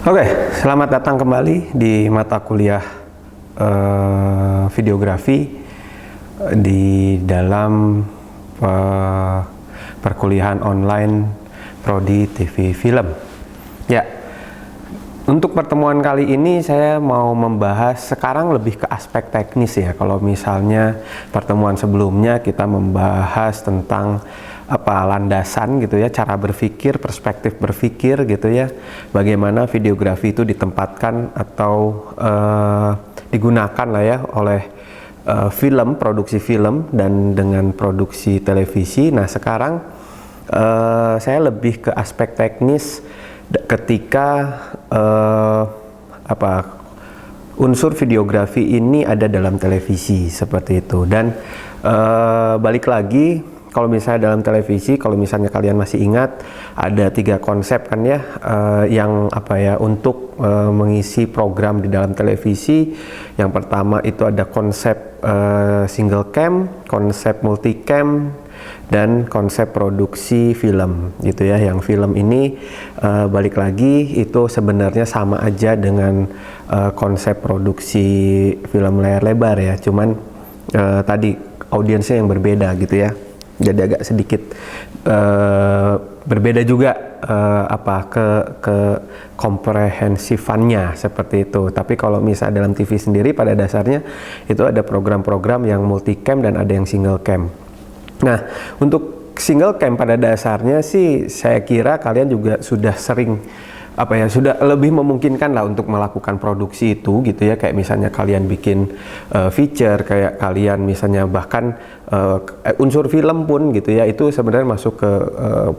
Oke, selamat datang kembali di mata kuliah videografi di dalam perkuliahan online Prodi TV Film. Ya, untuk pertemuan kali ini saya mau membahas sekarang lebih ke aspek teknis ya. Kalau misalnya pertemuan sebelumnya kita membahas tentang landasan gitu ya, cara berpikir, perspektif berpikir gitu ya, bagaimana videografi itu ditempatkan atau digunakan lah ya oleh film, produksi film dan dengan produksi televisi. Nah sekarang saya lebih ke aspek teknis ketika unsur videografi ini ada dalam televisi seperti itu. Dan balik lagi, kalau misalnya dalam televisi, kalau misalnya kalian masih ingat, ada 3 konsep kan ya, yang untuk mengisi program di dalam televisi. Yang pertama itu ada konsep single cam, konsep multicam, dan konsep produksi film gitu ya. Yang film ini balik lagi itu sebenarnya sama aja dengan konsep produksi film layar lebar ya, cuman tadi audiensnya yang berbeda gitu ya. Jadi agak sedikit berbeda juga ke komprehensifannya seperti itu. Tapi kalau misalnya dalam TV sendiri pada dasarnya itu ada program-program yang multicam dan ada yang single cam. Nah, untuk single cam pada dasarnya sih saya kira kalian juga sudah sering sudah lebih memungkinkan lah untuk melakukan produksi itu gitu ya. Kayak misalnya kalian bikin feature, kayak kalian misalnya bahkan unsur film pun gitu ya, itu sebenarnya masuk ke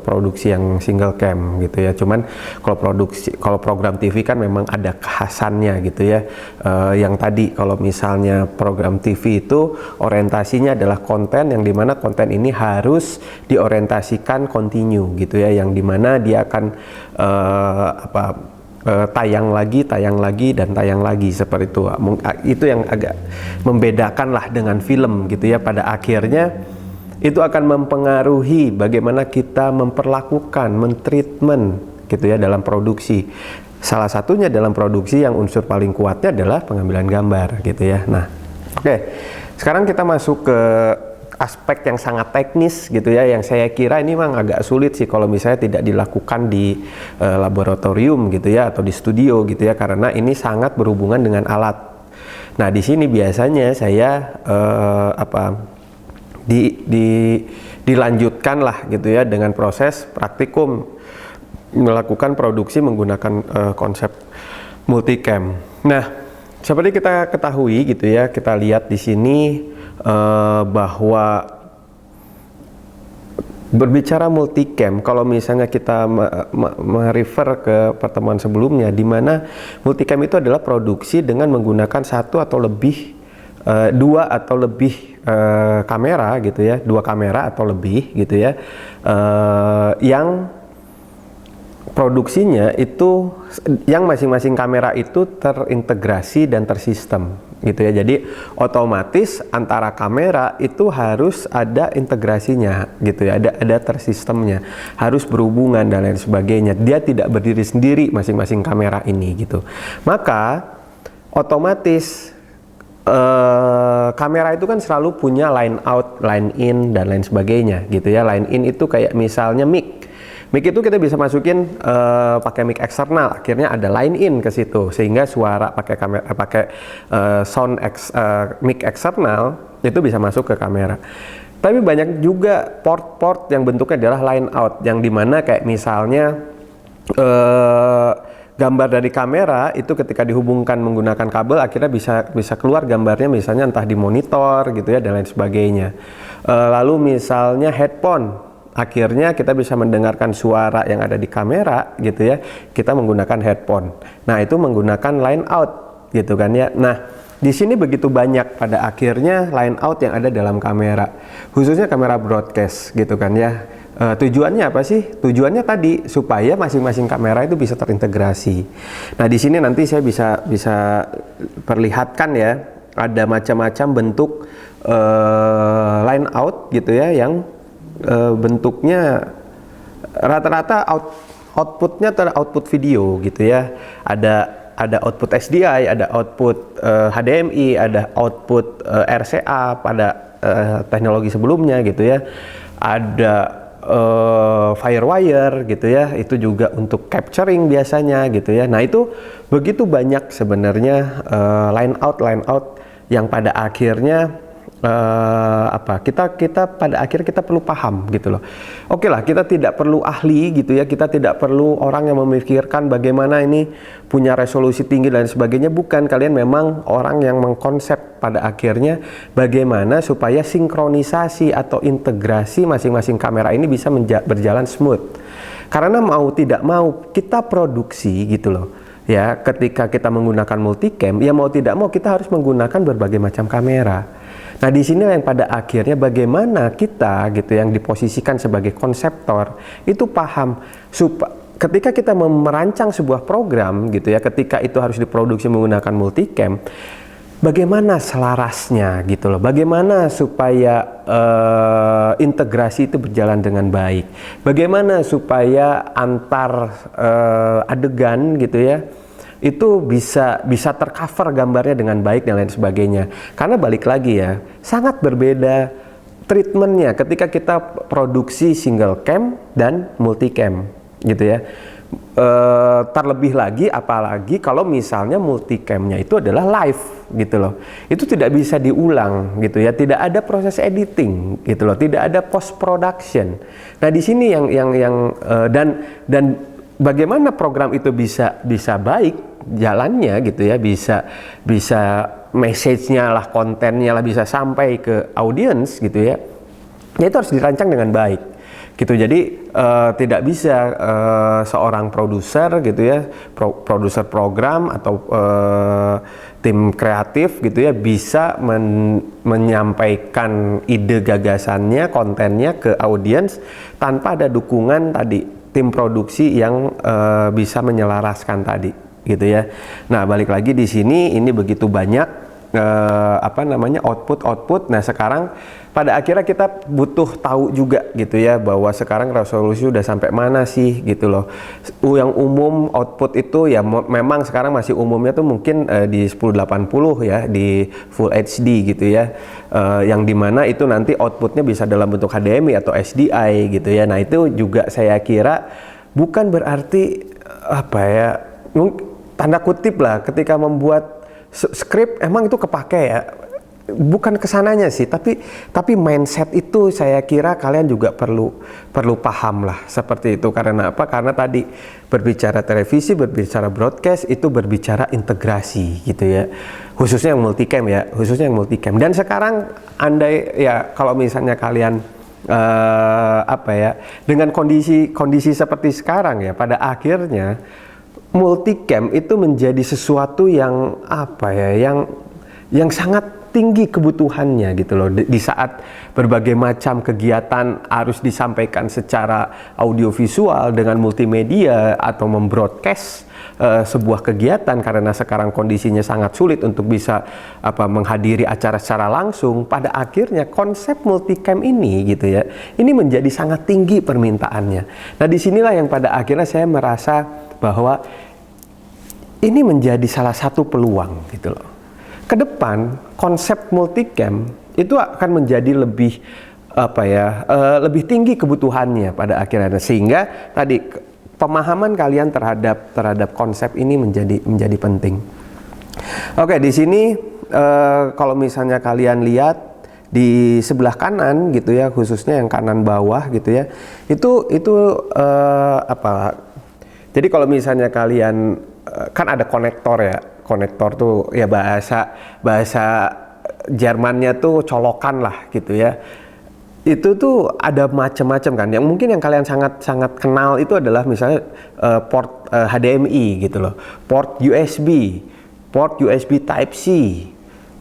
produksi yang single cam gitu ya. Cuman kalau program TV kan memang ada kekhasannya gitu ya. Yang tadi kalau misalnya program TV itu orientasinya adalah konten, yang dimana konten ini harus diorientasikan continue gitu ya, yang dimana dia akan tayang lagi dan tayang lagi seperti itu. Itu yang agak membedakan lah dengan film gitu ya. Pada akhirnya itu akan mempengaruhi bagaimana kita memperlakukan, mentreatment gitu ya dalam produksi. Salah satunya dalam produksi yang unsur paling kuatnya adalah pengambilan gambar gitu ya. Nah, oke. Sekarang kita masuk ke aspek yang sangat teknis gitu ya, yang saya kira ini memang agak sulit sih kalau misalnya tidak dilakukan di laboratorium gitu ya, atau di studio gitu ya, karena ini sangat berhubungan dengan alat. Nah di sini biasanya saya dilanjutkan lah gitu ya dengan proses praktikum melakukan produksi menggunakan konsep multicam. Nah seperti kita ketahui gitu ya, kita lihat di sini bahwa berbicara multicam, kalau misalnya kita merefer ke pertemuan sebelumnya, di mana multicam itu adalah produksi dengan menggunakan satu atau lebih dua atau lebih kamera gitu ya, 2 kamera atau lebih gitu ya, yang produksinya itu yang masing-masing kamera itu terintegrasi dan tersistem gitu ya. Jadi otomatis antara kamera itu harus ada integrasinya gitu ya, ada tersistemnya, harus berhubungan dan lain sebagainya. Dia tidak berdiri sendiri masing-masing kamera ini gitu. Maka otomatis kamera itu kan selalu punya line out, line in dan lain sebagainya gitu ya. Line in itu kayak misalnya mic itu kita bisa masukin pakai mic eksternal, akhirnya ada line in ke situ sehingga suara pakai kamera, mic eksternal itu bisa masuk ke kamera. Tapi banyak juga port-port yang bentuknya adalah line out, yang dimana kayak misalnya gambar dari kamera itu ketika dihubungkan menggunakan kabel akhirnya bisa keluar gambarnya misalnya entah di monitor gitu ya dan lain sebagainya. Lalu misalnya headphone, akhirnya kita bisa mendengarkan suara yang ada di kamera gitu ya, kita menggunakan headphone. Nah itu menggunakan line out gitu kan ya. Nah di sini begitu banyak pada akhirnya line out yang ada dalam kamera, khususnya kamera broadcast gitu kan ya. Tujuannya apa sih? Tujuannya tadi supaya masing-masing kamera itu bisa terintegrasi. Nah di sini nanti saya bisa perlihatkan ya, ada macam-macam bentuk line out gitu ya, yang bentuknya rata-rata outputnya adalah output video gitu ya. Ada output SDI, ada output HDMI, ada output RCA pada teknologi sebelumnya gitu ya. Ada Firewire gitu ya, itu juga untuk capturing biasanya gitu ya. Nah itu begitu banyak sebenarnya line out yang pada akhirnya kita pada akhirnya kita perlu paham gitu loh. Oke lah, kita tidak perlu ahli gitu ya, kita tidak perlu orang yang memikirkan bagaimana ini punya resolusi tinggi dan sebagainya, bukan. Kalian memang orang yang mengkonsep pada akhirnya bagaimana supaya sinkronisasi atau integrasi masing-masing kamera ini bisa berjalan smooth. Karena mau tidak mau kita produksi gitu loh. Ya, ketika kita menggunakan multicam, ya mau tidak mau kita harus menggunakan berbagai macam kamera. Nah, di sini yang pada akhirnya bagaimana kita gitu yang diposisikan sebagai konseptor itu paham ketika kita merancang sebuah program gitu ya, ketika itu harus diproduksi menggunakan multicam, bagaimana selarasnya gitu loh, bagaimana supaya integrasi itu berjalan dengan baik, bagaimana supaya antar adegan gitu ya itu bisa tercover gambarnya dengan baik dan lain sebagainya. Karena balik lagi ya, sangat berbeda treatmentnya ketika kita produksi single cam dan multicam gitu ya. Terlebih lagi apalagi kalau misalnya multicamnya itu adalah live gitu loh, itu tidak bisa diulang gitu ya, tidak ada proses editing gitu loh, tidak ada post production. Nah di sini dan bagaimana program itu bisa baik jalannya gitu ya, bisa message-nya lah, kontennya lah bisa sampai ke audience gitu ya. Ya itu harus dirancang dengan baik gitu. Jadi tidak bisa seorang produser gitu ya, produser program atau tim kreatif gitu ya bisa menyampaikan ide gagasannya, kontennya ke audience tanpa ada dukungan tadi tim produksi yang bisa menyelaraskan tadi gitu ya. Nah balik lagi di sini ini begitu banyak output. Nah sekarang pada akhirnya kita butuh tahu juga gitu ya bahwa sekarang resolusi udah sampai mana sih gitu loh. Yang umum output itu ya memang sekarang masih umumnya tuh mungkin di 1080 ya, di Full HD gitu ya, yang dimana itu nanti outputnya bisa dalam bentuk HDMI atau SDI gitu ya. Nah itu juga saya kira bukan berarti tanda kutip lah ketika membuat skrip emang itu kepake ya, bukan kesananya sih, tapi mindset itu saya kira kalian juga perlu paham lah seperti itu. Karena apa? Karena tadi berbicara televisi, berbicara broadcast itu berbicara integrasi gitu ya, khususnya yang multicam. Dan sekarang andai ya kalau misalnya kalian dengan kondisi seperti sekarang ya, pada akhirnya multicam itu menjadi sesuatu yang yang sangat tinggi kebutuhannya gitu loh, di saat berbagai macam kegiatan harus disampaikan secara audiovisual dengan multimedia atau membroadcast sebuah kegiatan, karena sekarang kondisinya sangat sulit untuk bisa menghadiri acara secara langsung. Pada akhirnya konsep multicam ini gitu ya, ini menjadi sangat tinggi permintaannya. Nah disinilah yang pada akhirnya saya merasa bahwa ini menjadi salah satu peluang gitu loh. Ke depan konsep multicam itu akan menjadi lebih lebih tinggi kebutuhannya pada akhirnya, sehingga tadi pemahaman kalian terhadap konsep ini menjadi penting. Oke, di sini kalau misalnya kalian lihat di sebelah kanan gitu ya, khususnya yang kanan bawah gitu ya, itu jadi kalau misalnya kalian kan ada konektor ya, konektor tuh ya bahasa Jermannya tuh colokan lah gitu ya. Itu tuh ada macam-macam kan. Yang mungkin yang kalian sangat kenal itu adalah misalnya port HDMI gitu loh, port USB Type C,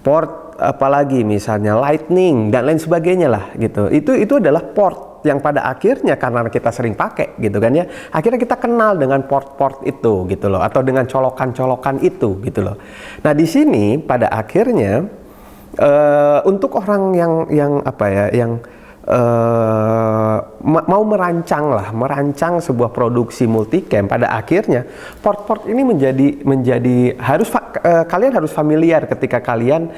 port apalagi misalnya Lightning dan lain sebagainya lah gitu. Itu adalah port yang pada akhirnya karena kita sering pakai gitu kan ya, akhirnya kita kenal dengan port-port itu gitu loh, atau dengan colokan-colokan itu gitu loh. Nah di sini pada akhirnya untuk orang yang mau merancang sebuah produksi multicam, pada akhirnya port-port ini menjadi kalian harus familiar ketika kalian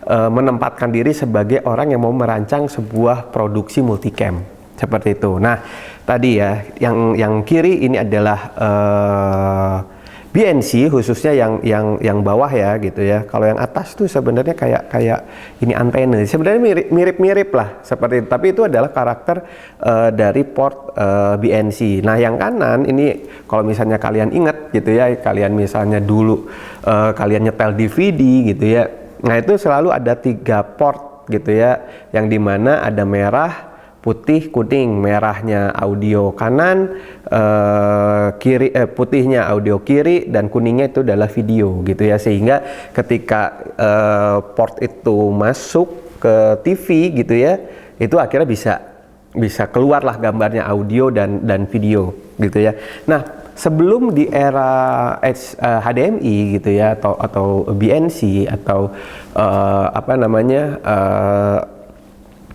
menempatkan diri sebagai orang yang mau merancang sebuah produksi multicam seperti itu. Nah, tadi ya yang kiri ini adalah BNC, khususnya yang bawah ya gitu ya. Kalau yang atas tuh sebenarnya kayak ini antena. Sebenarnya mirip-mirip lah seperti itu. Tapi itu adalah karakter dari port BNC. Nah, yang kanan ini kalau misalnya kalian ingat gitu ya, kalian misalnya dulu kalian nyetel DVD gitu ya. Nah, itu selalu ada 3 port gitu ya, yang dimana ada merah, putih, kuning. Merahnya audio kanan, putihnya audio kiri, dan kuningnya itu adalah video gitu ya. Sehingga ketika port itu masuk ke TV gitu ya, itu akhirnya bisa keluarlah gambarnya audio dan video gitu ya. Nah, sebelum di era HDMI gitu ya, atau BNC atau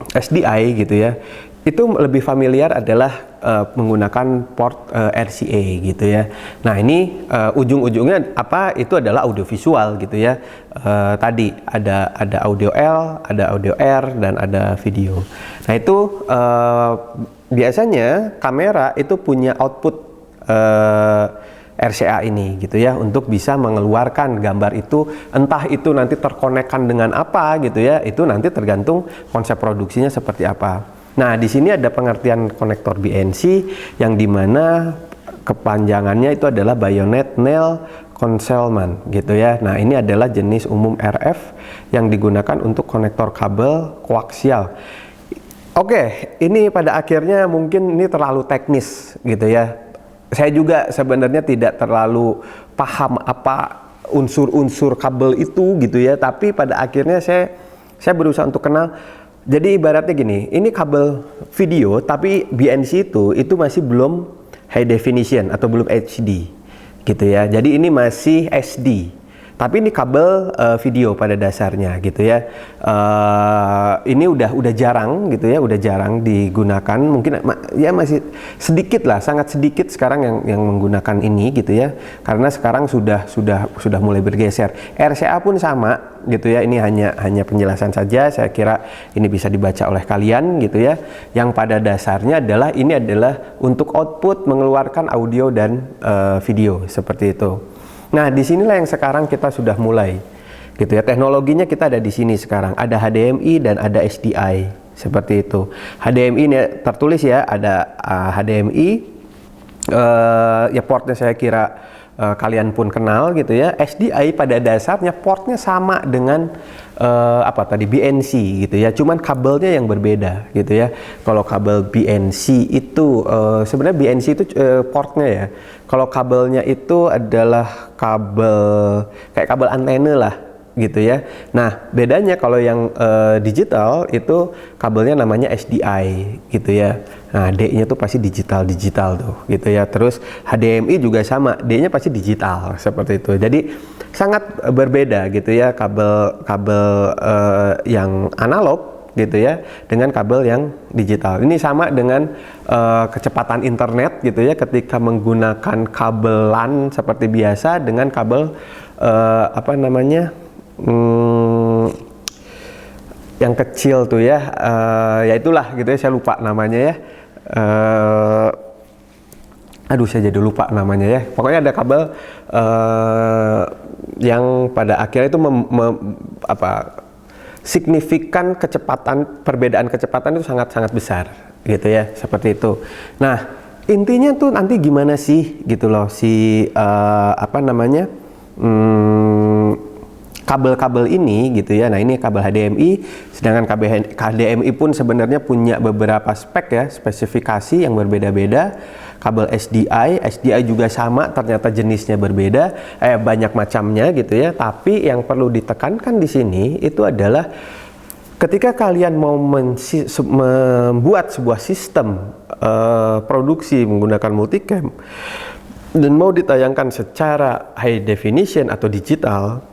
SDI gitu ya, itu lebih familiar adalah menggunakan port RCA gitu ya. Nah, ini ujung-ujungnya itu adalah audiovisual gitu ya. Tadi ada audio L, ada audio R, dan ada video. Nah, itu biasanya kamera itu punya output RCA ini gitu ya, untuk bisa mengeluarkan gambar itu, entah itu nanti terkonekkan dengan apa gitu ya, itu nanti tergantung konsep produksinya seperti apa. Nah, di sini ada pengertian konektor BNC yang dimana kepanjangannya itu adalah Bayonet Nail Concealment gitu ya. Nah, ini adalah jenis umum RF yang digunakan untuk konektor kabel koaksial. Oke, ini pada akhirnya mungkin ini terlalu teknis gitu ya. Saya juga sebenarnya tidak terlalu paham apa unsur-unsur kabel itu gitu ya, tapi pada akhirnya saya berusaha untuk kenal. Jadi ibaratnya gini, ini kabel video tapi BNC itu masih belum high definition atau belum HD gitu ya. Jadi ini masih SD. Tapi ini kabel video pada dasarnya gitu ya. Ini udah jarang gitu ya, udah jarang digunakan. Mungkin ya masih sedikit lah, sangat sedikit sekarang yang menggunakan ini gitu ya. Karena sekarang sudah mulai bergeser. RCA pun sama gitu ya. Ini hanya penjelasan saja. Saya kira ini bisa dibaca oleh kalian gitu ya. Yang pada dasarnya ini adalah untuk output mengeluarkan audio dan video seperti itu. Nah, disinilah yang sekarang kita sudah mulai, gitu ya. Teknologinya kita ada di sini sekarang. Ada HDMI dan ada SDI, seperti itu. HDMI ini tertulis ya, ada HDMI, ya portnya saya kira kalian pun kenal gitu ya. SDI pada dasarnya portnya sama dengan BNC gitu ya, cuman kabelnya yang berbeda gitu ya. Kalau kabel BNC itu sebenarnya BNC itu portnya ya. Kalau kabelnya itu adalah kayak kabel antena lah gitu ya. Nah, bedanya kalau yang digital itu kabelnya namanya SDI gitu ya. Nah, D-nya tuh pasti digital tuh gitu ya. Terus HDMI juga sama, D-nya pasti digital seperti itu. Jadi sangat berbeda gitu ya, kabel yang analog gitu ya dengan kabel yang digital. Ini sama dengan kecepatan internet gitu ya, ketika menggunakan kabel LAN seperti biasa dengan kabel yang kecil tuh ya, ya itulah gitu ya, saya lupa namanya ya. Saya jadi lupa namanya ya. Pokoknya ada kabel yang pada akhirnya itu signifikan perbedaan kecepatan itu sangat kabel gitu ya, seperti itu. Nah, intinya tuh nanti gimana sih gitu loh, kabel-kabel ini gitu ya. Nah, ini kabel HDMI, sedangkan kabel HDMI pun sebenarnya punya beberapa spek ya, spesifikasi yang berbeda-beda. Kabel SDI juga sama, ternyata jenisnya berbeda, banyak macamnya gitu ya. Tapi yang perlu ditekankan di sini itu adalah ketika kalian mau membuat sebuah sistem produksi menggunakan multicam dan mau ditayangkan secara high definition atau digital,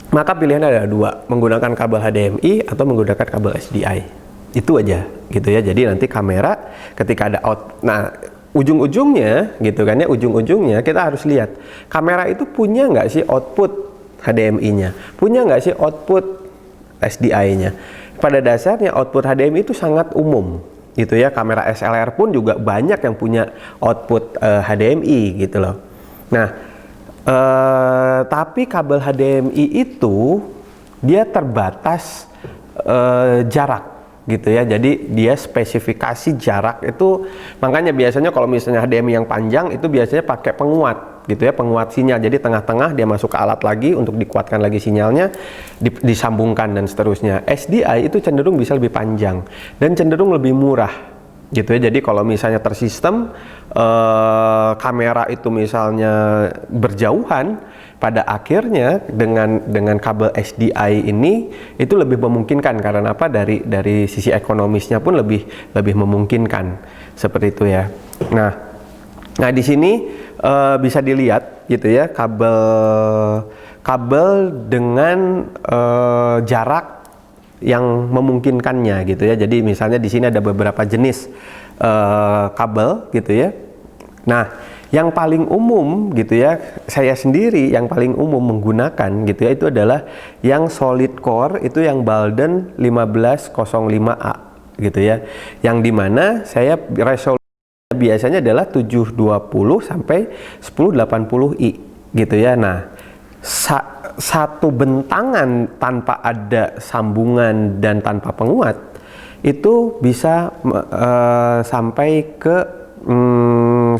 maka pilihannya ada dua, menggunakan kabel HDMI atau menggunakan kabel SDI Itu aja gitu ya. Jadi nanti kamera ketika ada nah ujung-ujungnya gitu kan ya, ujung-ujungnya kita harus lihat kamera itu punya nggak sih output HDMI-nya, punya nggak sih output SDI-nya. Pada dasarnya output HDMI itu sangat umum gitu ya. Kamera SLR pun juga banyak yang punya output HDMI gitu loh. Nah, tapi kabel HDMI itu dia terbatas jarak gitu ya. Jadi dia spesifikasi jarak itu, makanya biasanya kalau misalnya HDMI yang panjang itu biasanya pakai penguat gitu ya, penguat sinyal. Jadi tengah-tengah dia masuk ke alat lagi untuk dikuatkan lagi sinyalnya, disambungkan dan seterusnya. SDI itu cenderung bisa lebih panjang dan cenderung lebih murah gitu ya. Jadi kalau misalnya tersistem kamera itu misalnya berjauhan, pada akhirnya dengan kabel SDI ini itu lebih memungkinkan. Karena apa? Dari sisi ekonomisnya pun lebih memungkinkan seperti itu ya. Nah di sini bisa dilihat gitu ya, kabel dengan jarak yang memungkinkannya gitu ya. Jadi misalnya di sini ada beberapa jenis kabel gitu ya. Nah, yang paling umum gitu ya, saya sendiri yang paling umum menggunakan gitu ya, itu adalah yang solid core, itu yang Balden 1505A gitu ya. Yang dimana saya resolusi biasanya adalah 720 sampai 1080i gitu ya. Nah, satu bentangan tanpa ada sambungan dan tanpa penguat itu bisa sampai ke 93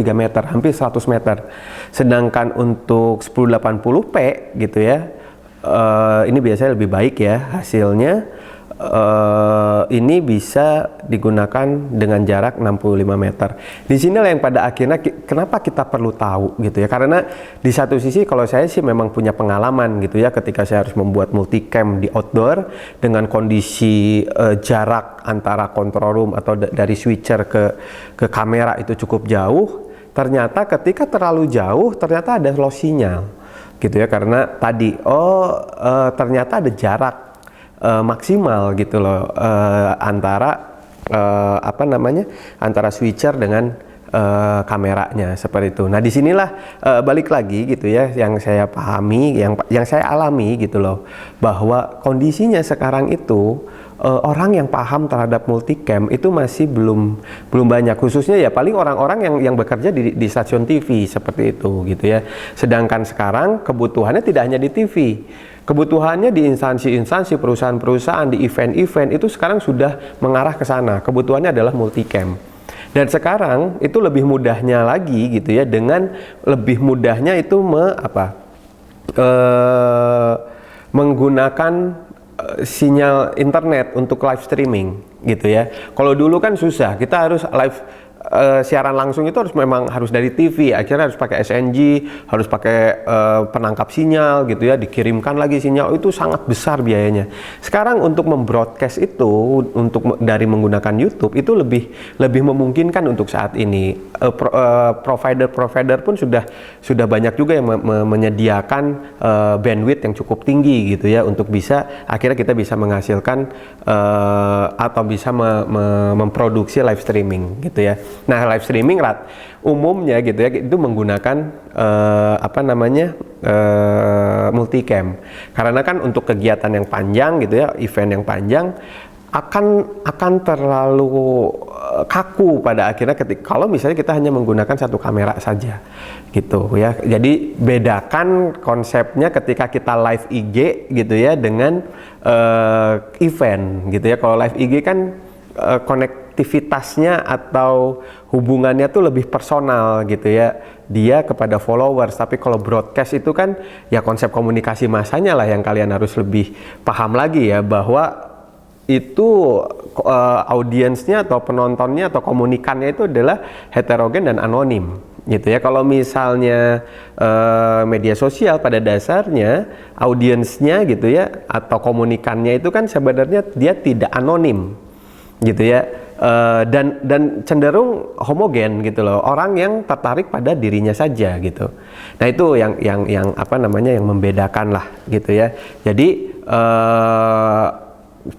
meter, hampir 100 meter. Sedangkan untuk 1080p gitu ya, ini biasanya lebih baik ya hasilnya. Ini bisa digunakan dengan jarak 65 meter. Di sinilah yang pada akhirnya kenapa kita perlu tahu gitu ya. Karena di satu sisi kalau saya sih memang punya pengalaman gitu ya, ketika saya harus membuat multicam di outdoor dengan kondisi jarak antara control room atau dari switcher ke kamera itu cukup jauh. Ternyata ketika terlalu jauh ternyata ada loss sinyal gitu ya, karena tadi ternyata ada jarak maksimal gitu loh antara antara switcher dengan kameranya seperti itu. Nah disinilah balik lagi gitu ya, yang saya pahami, yang saya alami gitu loh, bahwa kondisinya sekarang itu orang yang paham terhadap multicam itu masih belum banyak, khususnya ya paling orang-orang yang bekerja di stasiun TV seperti itu gitu ya. Sedangkan sekarang kebutuhannya tidak hanya di TV, kebutuhannya di instansi-instansi, perusahaan-perusahaan, di event-event itu sekarang sudah mengarah ke sana. Kebutuhannya adalah multicam. Dan sekarang itu lebih mudahnya lagi gitu ya, dengan lebih mudahnya itu menggunakan sinyal internet untuk live streaming gitu ya. Kalau dulu kan susah, kita harus live siaran langsung itu memang harus dari TV, akhirnya harus pakai SNG, harus pakai penangkap sinyal gitu ya, dikirimkan lagi sinyal, itu sangat besar biayanya. Sekarang untuk membroadcast itu dari menggunakan YouTube itu lebih memungkinkan untuk saat ini. Provider pun sudah banyak juga yang menyediakan bandwidth yang cukup tinggi gitu ya, untuk bisa akhirnya kita bisa menghasilkan atau bisa memproduksi live streaming gitu ya. Nah live streaming umumnya gitu ya itu menggunakan multicam, karena kan untuk kegiatan yang panjang gitu ya, event yang panjang akan terlalu kaku pada akhirnya kalau misalnya kita hanya menggunakan satu kamera saja gitu ya. Jadi bedakan konsepnya ketika kita live IG gitu ya dengan event gitu ya. Kalau live IG kan konektivitasnya atau hubungannya tuh lebih personal gitu ya, dia kepada followers. Tapi kalau broadcast itu kan ya konsep komunikasi massanya lah yang kalian harus lebih paham lagi ya, bahwa itu audiensnya atau penontonnya atau komunikannya itu adalah heterogen dan anonim gitu ya. Kalau misalnya media sosial pada dasarnya audiensnya gitu ya atau komunikannya itu kan sebenarnya dia tidak anonim gitu ya, dan cenderung homogen gitu loh, orang yang tertarik pada dirinya saja gitu. Nah itu yang membedakan lah gitu ya. Jadi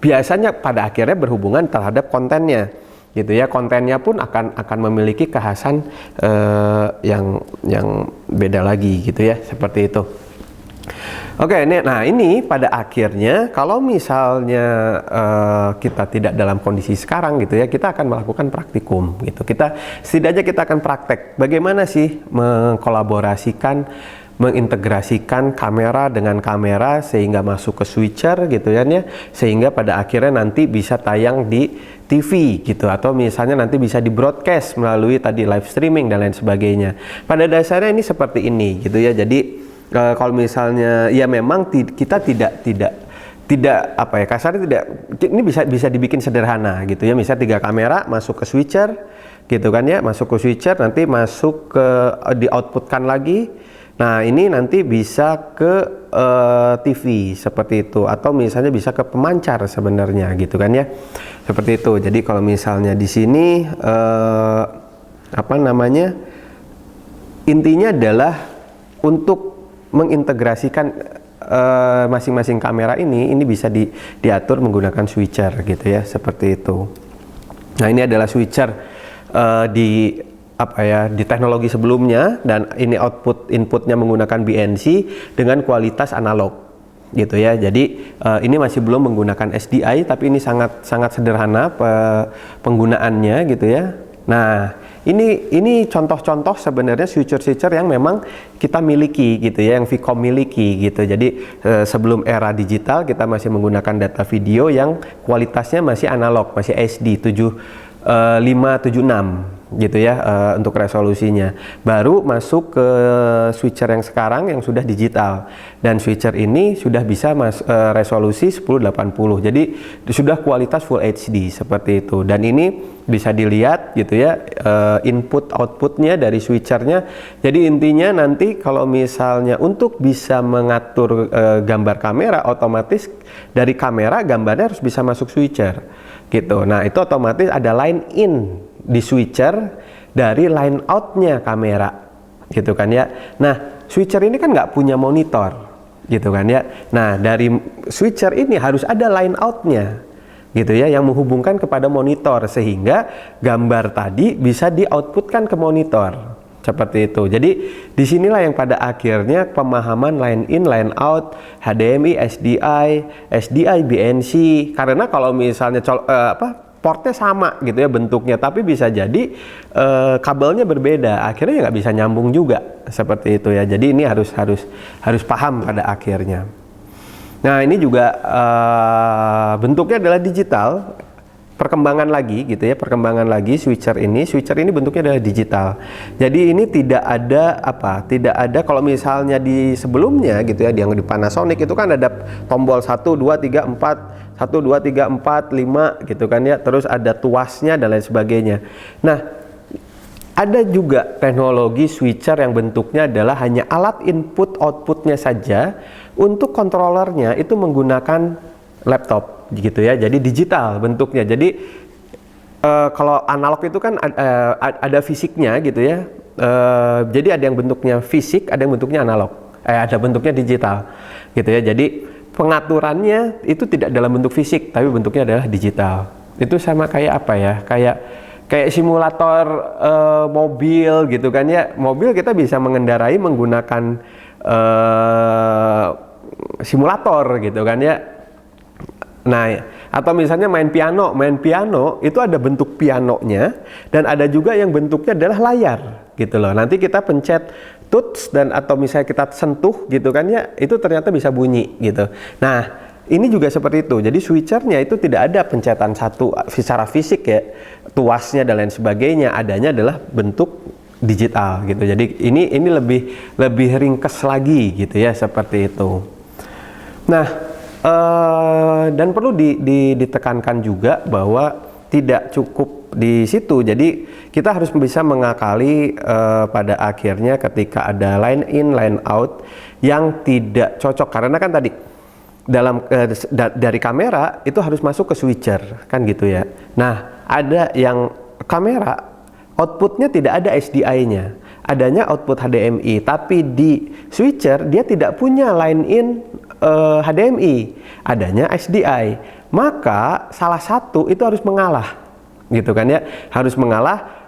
biasanya pada akhirnya berhubungan terhadap kontennya gitu ya. Kontennya pun akan memiliki kekhasan yang beda lagi gitu ya, seperti itu. Oke, nah ini pada akhirnya kalau misalnya kita tidak dalam kondisi sekarang gitu ya, kita akan melakukan praktikum gitu. Setidaknya kita akan praktek bagaimana sih mengkolaborasikan, mengintegrasikan kamera dengan kamera sehingga masuk ke switcher gitu ya, sehingga pada akhirnya nanti bisa tayang di TV gitu, atau misalnya nanti bisa di broadcast melalui tadi live streaming dan lain sebagainya. Pada dasarnya ini seperti ini gitu ya. Jadi kalau misalnya ya memang kita tidak apa ya, kasarnya tidak, ini bisa dibikin sederhana gitu ya. Misal 3 kamera masuk ke switcher gitu kan ya, masuk ke switcher, nanti masuk ke di outputkan lagi. Nah ini nanti bisa ke TV seperti itu, atau misalnya bisa ke pemancar sebenarnya gitu kan ya, seperti itu. Jadi kalau misalnya di sini apa namanya, intinya adalah untuk mengintegrasikan masing-masing kamera ini bisa diatur menggunakan switcher gitu ya, seperti itu. Nah ini adalah switcher di teknologi sebelumnya, dan ini inputnya menggunakan BNC dengan kualitas analog gitu ya. Jadi ini masih belum menggunakan SDI, tapi ini sangat sederhana penggunaannya gitu ya. Nah ini contoh-contoh sebenarnya switcher-switcher yang memang kita miliki gitu ya, yang Vcom miliki gitu. Jadi sebelum era digital kita masih menggunakan data video yang kualitasnya masih analog, masih SD 576 gitu ya untuk resolusinya. Baru masuk ke switcher yang sekarang yang sudah digital, dan switcher ini sudah bisa resolusi 1080, jadi sudah kualitas Full HD seperti itu. Dan ini bisa dilihat gitu ya input outputnya dari switchernya. Jadi intinya nanti kalau misalnya untuk bisa mengatur gambar kamera, otomatis dari kamera gambarnya harus bisa masuk switcher gitu. Nah itu otomatis ada line in di switcher dari line outnya kamera gitu kan ya. Nah switcher ini kan nggak punya monitor gitu kan ya. Nah dari switcher ini harus ada line outnya gitu ya, yang menghubungkan kepada monitor sehingga gambar tadi bisa di-outputkan ke monitor seperti itu. Jadi disinilah yang pada akhirnya pemahaman line in, line out, HDMI, SDI, BNC. Karena kalau misalnya portnya sama gitu ya bentuknya, tapi bisa jadi kabelnya berbeda, akhirnya ya nggak bisa nyambung juga seperti itu ya. Jadi ini harus paham pada akhirnya. Nah ini juga bentuknya adalah digital, perkembangan lagi gitu ya, perkembangan lagi switcher ini bentuknya adalah digital. Jadi ini tidak ada kalau misalnya di sebelumnya gitu ya, yang di Panasonic itu kan ada tombol 1, 2, 3, 4 1, 2, 3, 4, 5 gitu kan ya, terus ada tuasnya dan lain sebagainya. Nah ada juga teknologi switcher yang bentuknya adalah hanya alat input outputnya saja, untuk kontrolernya itu menggunakan laptop gitu ya, jadi digital bentuknya. Jadi kalau analog itu kan ada fisiknya gitu ya, jadi ada yang bentuknya fisik, ada yang bentuknya analog, ada bentuknya digital gitu ya. Jadi pengaturannya itu tidak dalam bentuk fisik, tapi bentuknya adalah digital. Itu sama kayak apa ya, kayak simulator mobil gitu kan ya. Mobil kita bisa mengendarai menggunakan simulator gitu kan ya. Nah, atau misalnya main piano itu ada bentuk pianonya, dan ada juga yang bentuknya adalah layar gitu loh. Nanti kita pencet touch dan atau misalnya kita sentuh gitu kan ya, itu ternyata bisa bunyi gitu. Nah ini juga seperti itu. Jadi switchernya itu tidak ada pencetan satu secara fisik ya, tuasnya dan lain sebagainya, adanya adalah bentuk digital gitu. Jadi ini lebih ringkes lagi gitu ya, seperti itu. Nah dan perlu ditekankan juga bahwa tidak cukup di situ. Jadi kita harus bisa mengakali pada akhirnya ketika ada line in, line out yang tidak cocok, karena kan tadi dari kamera itu harus masuk ke switcher kan gitu ya. Nah ada yang kamera outputnya tidak ada SDI-nya, adanya output HDMI, tapi di switcher dia tidak punya line in HDMI, adanya SDI. Maka salah satu itu harus mengalah, gitu kan ya, harus mengalah.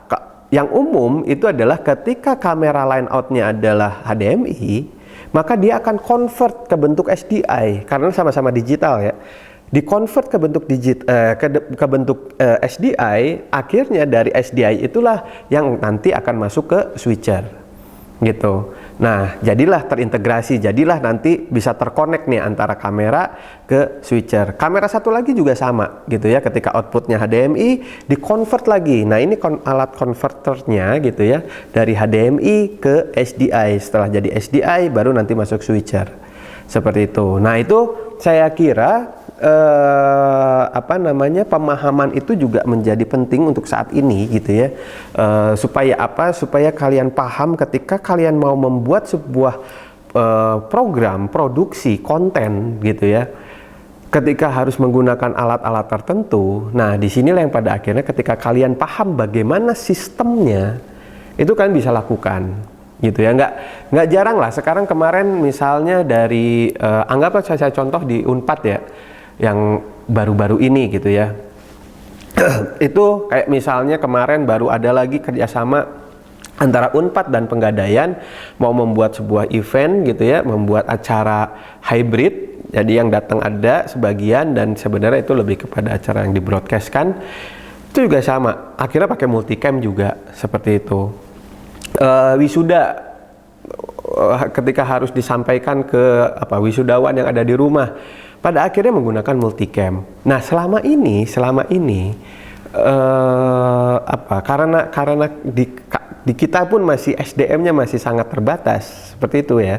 Yang umum itu adalah ketika kamera line out-nya adalah HDMI, maka dia akan convert ke bentuk SDI karena sama-sama digital ya. Di-convert ke bentuk ke bentuk SDI, akhirnya dari SDI itulah yang nanti akan masuk ke switcher. Gitu. Nah, jadilah terintegrasi, jadilah nanti bisa terkonek nih antara kamera ke switcher. Kamera satu lagi juga sama gitu ya, ketika outputnya HDMI di-convert lagi. Nah, ini alat converternya gitu ya, dari HDMI ke SDI. Setelah jadi SDI baru nanti masuk switcher. Seperti itu. Nah, itu saya kira pemahaman itu juga menjadi penting untuk saat ini gitu ya, supaya apa? Supaya kalian paham ketika kalian mau membuat sebuah program produksi konten gitu ya, ketika harus menggunakan alat-alat tertentu. Nah, disinilah yang pada akhirnya ketika kalian paham bagaimana sistemnya, itu kalian bisa lakukan gitu ya. Nggak jarang lah sekarang, kemarin misalnya dari anggaplah saya contoh di Unpad ya, yang baru-baru ini gitu ya. Itu kayak misalnya kemarin baru ada lagi kerjasama antara Unpad dan Pegadaian mau membuat sebuah event gitu ya, membuat acara hybrid. Jadi yang datang ada sebagian dan sebenarnya itu lebih kepada acara yang di-broadcast-kan. Itu juga sama, akhirnya pakai multicam juga seperti itu. Wisuda ketika harus disampaikan ke wisudawan yang ada di rumah, pada akhirnya menggunakan multicam. Nah, selama ini karena di kita pun masih SDM-nya masih sangat terbatas seperti itu ya.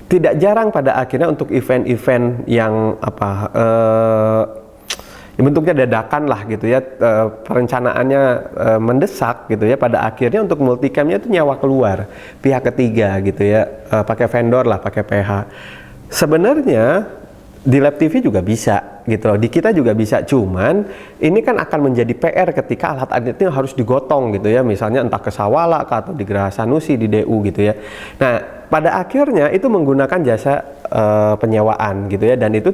Tidak jarang pada akhirnya untuk event-event yang bentuknya dadakan lah gitu ya, perencanaannya mendesak gitu ya, pada akhirnya untuk multicamnya itu nyawa keluar pihak ketiga gitu ya, pakai vendor lah, pakai PH. Sebenarnya di Lab TV juga bisa gitu loh, di kita juga bisa, cuman ini kan akan menjadi PR ketika alat-alat itu harus digotong gitu ya, misalnya entah ke Sawala atau di Geraha Sanusi di DU gitu ya. Nah, pada akhirnya itu menggunakan jasa penyewaan gitu ya, dan itu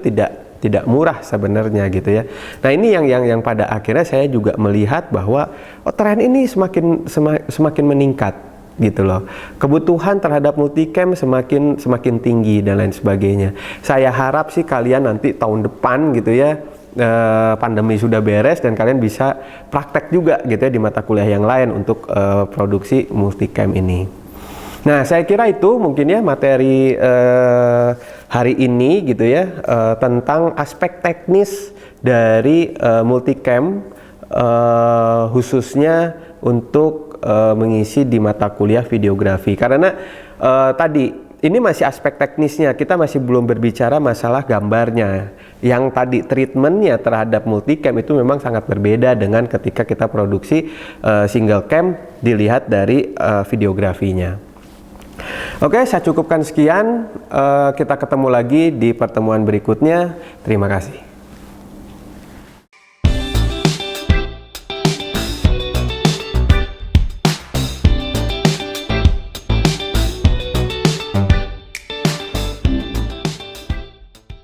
tidak murah sebenarnya gitu ya. Nah, ini yang pada akhirnya saya juga melihat bahwa tren ini semakin meningkat gitu loh. Kebutuhan terhadap multicam semakin tinggi dan lain sebagainya. Saya harap sih kalian nanti tahun depan gitu ya, pandemi sudah beres dan kalian bisa praktek juga gitu ya di mata kuliah yang lain untuk produksi multicam ini. Nah, saya kira itu mungkin ya materi hari ini gitu ya, tentang aspek teknis dari multicam, khususnya untuk mengisi di mata kuliah videografi. Karena tadi ini masih aspek teknisnya, kita masih belum berbicara masalah gambarnya. Yang tadi treatmentnya terhadap multicam itu memang sangat berbeda dengan ketika kita produksi single cam dilihat dari videografinya. Oke, saya cukupkan sekian. Kita ketemu lagi di pertemuan berikutnya. Terima kasih.